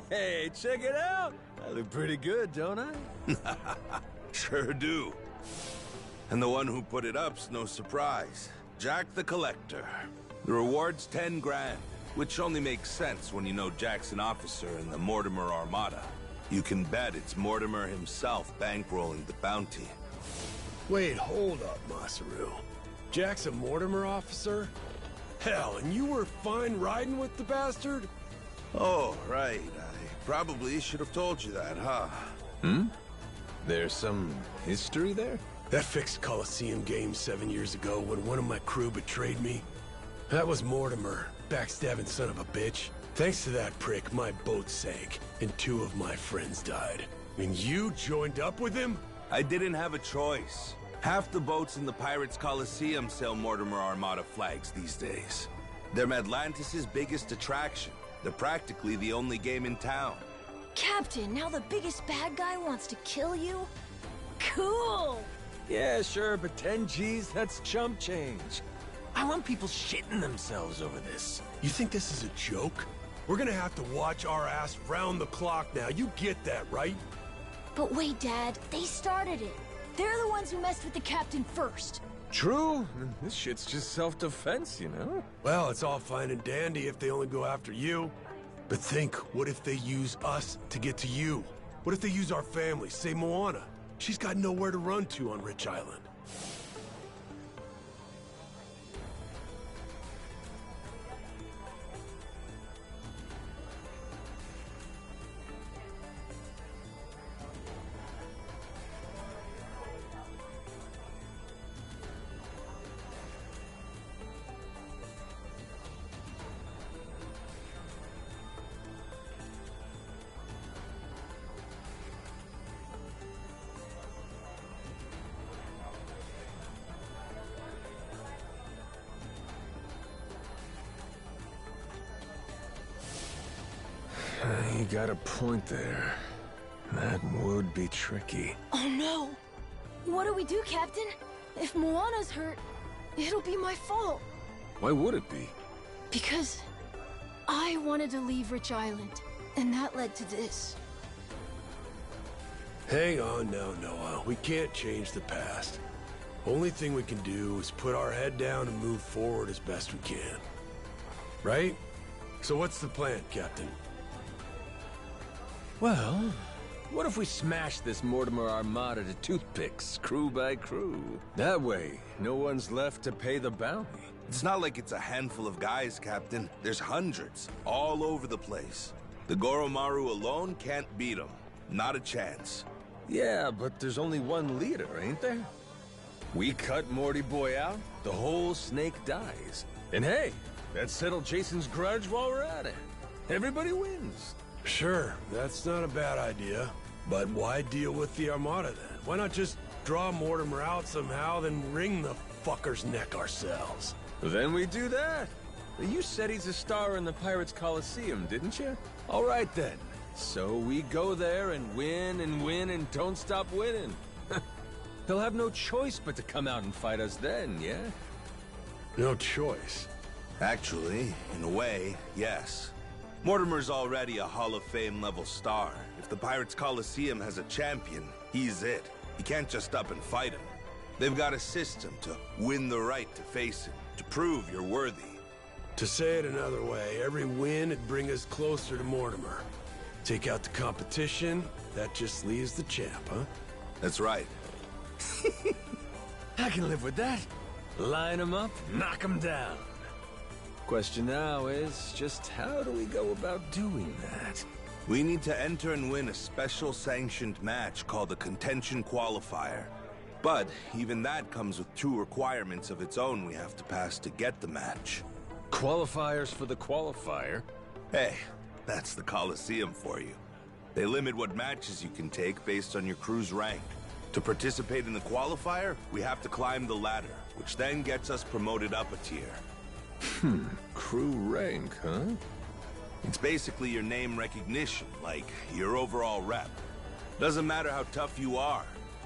Hey, check it out! I look pretty good, don't I? Sure do. And the one who put it up's no surprise. Jack the Collector. The reward's 10 grand, which only makes sense when you know Jack's an officer in the Mortimer Armada. You can bet it's Mortimer himself bankrolling the bounty. Wait, hold up, Masaru. Jack's a Mortimer officer? Hell, and you were fine riding with the bastard? Oh, right. I probably should have told you that, huh? There's some history there? That fixed Coliseum game 7 years ago when one of my crew betrayed me. That was Mortimer, backstabbing son of a bitch. Thanks to that prick, my boat sank, and 2 of my friends died. And you joined up with him? I didn't have a choice. Half the boats in the Pirates Coliseum sail Mortimer Armada flags these days. They're Atlantis' biggest attraction. They're practically the only game in town. Captain, now the biggest bad guy wants to kill you? Cool! Yeah, sure, but 10 G's, that's chump change. I want people shitting themselves over this. You think this is a joke? We're gonna have to watch our ass round the clock now. You get that, right? But wait, Dad, they started it. They're the ones who messed with the captain first. True. This shit's just self-defense, you know? Well, it's all fine and dandy if they only go after you. But think, what if they use us to get to you? What if they use our family, say Moana? She's got nowhere to run to on Rich Island. You got a point there. That would be tricky. Oh no! What do we do, Captain? If Moana's hurt, it'll be my fault. Why would it be? Because I wanted to leave Rich Island, and that led to this. Hang on now, Noah. We can't change the past. Only thing we can do is put our head down and move forward as best we can. Right? So what's the plan, Captain? Well, what if we smash this Mortimer Armada to toothpicks, crew by crew? That way, no one's left to pay the bounty. It's not like it's a handful of guys, Captain. There's hundreds, all over the place. The Goromaru alone can't beat them. Not a chance. Yeah, but there's only one leader, ain't there? We cut Morty Boy out, the whole snake dies. And hey, that settled Jason's grudge while we're at it. Everybody wins. Sure, that's not a bad idea. But why deal with the Armada then? Why not just draw Mortimer out somehow, then wring the fucker's neck ourselves? Then we do that. You said he's a star in the Pirates Coliseum, didn't you? All right then. So we go there and win and don't stop winning. He'll have no choice but to come out and fight us then, yeah? No choice. Actually, in a way, yes. Mortimer's already a Hall of Fame level star. If the Pirates Coliseum has a champion, he's it. You can't just up and fight him. They've got a system to win the right to face him, to prove you're worthy. To say it another way, every win would bring us closer to Mortimer. Take out the competition, that just leaves the champ, huh? That's right. I can live with that. Line him up, knock him down. Question now is, just how do we go about doing that? We need to enter and win a special sanctioned match called the Contention Qualifier. But even that comes with 2 requirements of its own we have to pass to get the match. Qualifiers for the qualifier? Hey, that's the Coliseum for you. They limit what matches you can take based on your crew's rank. To participate in the qualifier, we have to climb the ladder, which then gets us promoted up a tier. Crew rank, huh? It's basically your name recognition, like your overall rep. Doesn't matter how tough you are.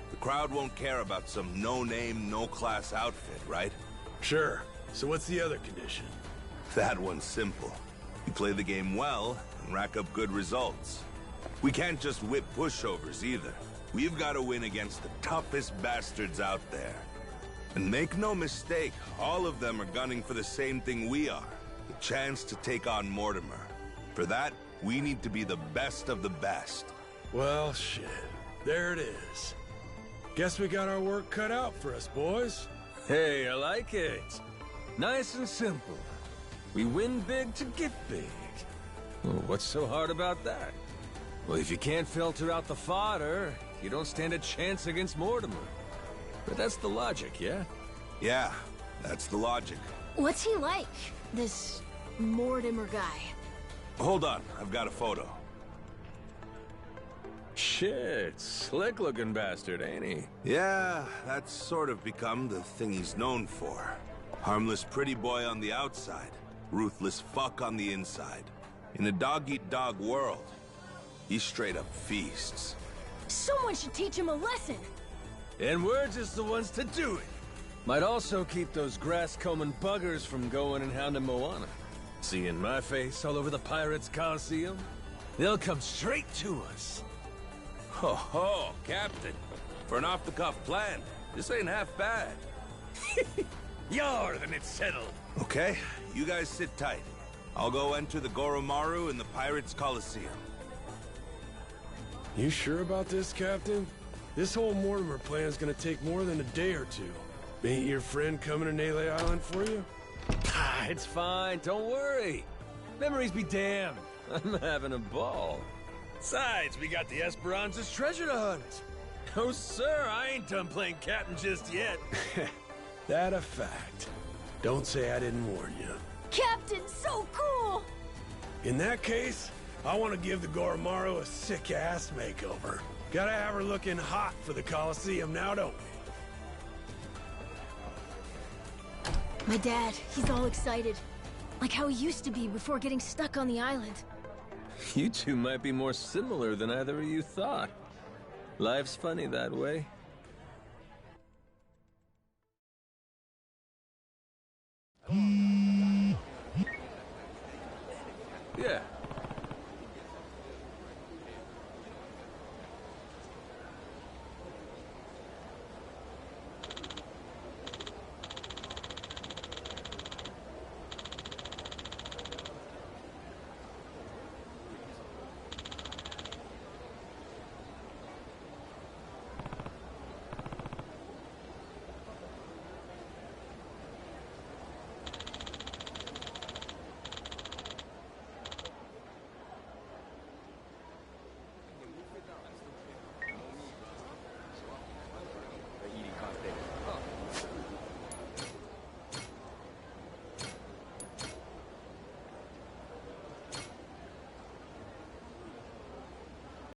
The crowd won't care about some no-name, no-class outfit, right? Sure. So what's the other condition? That one's simple. You play the game well and rack up good results. We can't just whip pushovers either. We've got to win against the toughest bastards out there. And make no mistake, all of them are gunning for the same thing we are. The chance to take on Mortimer. For that, we need to be the best of the best. Well, shit. There it is. Guess we got our work cut out for us, boys. Hey, I like it. Nice and simple. We win big to get big. Well, what's so hard about that? Well, if you can't filter out the fodder, you don't stand a chance against Mortimer. But that's the logic, yeah? Yeah, that's the logic. What's he like, this Mortimer guy? Hold on, I've got a photo. Shit, slick-looking bastard, ain't he? Yeah, that's sort of become the thing he's known for. Harmless pretty boy on the outside, ruthless fuck on the inside. In a dog-eat-dog world, he straight up feasts. Someone should teach him a lesson! And we're just the ones to do it. Might also keep those grass-combing buggers from going and hounding Moana. Seeing my face all over the Pirates' Coliseum, they'll come straight to us. Ho ho, Captain. For an off-the-cuff plan, this ain't half bad. Yar, then it's settled. Okay, you guys sit tight. I'll go enter the Goromaru in the Pirates' Coliseum. You sure about this, Captain? This whole Mortimer plan's gonna take more than a day or two. Ain't your friend coming to Nayle Island for you? It's fine, don't worry. Memories be damned. I'm having a ball. Besides, we got the Esperanza's treasure to hunt. Oh, sir, I ain't done playing captain just yet. That a fact. Don't say I didn't warn you. Captain, so cool! In that case, I want to give the Goromaru a sick-ass makeover. Gotta have her looking hot for the Coliseum now, don't we? My dad, he's all excited. Like how he used to be before getting stuck on the island. You two might be more similar than either of you thought. Life's funny that way.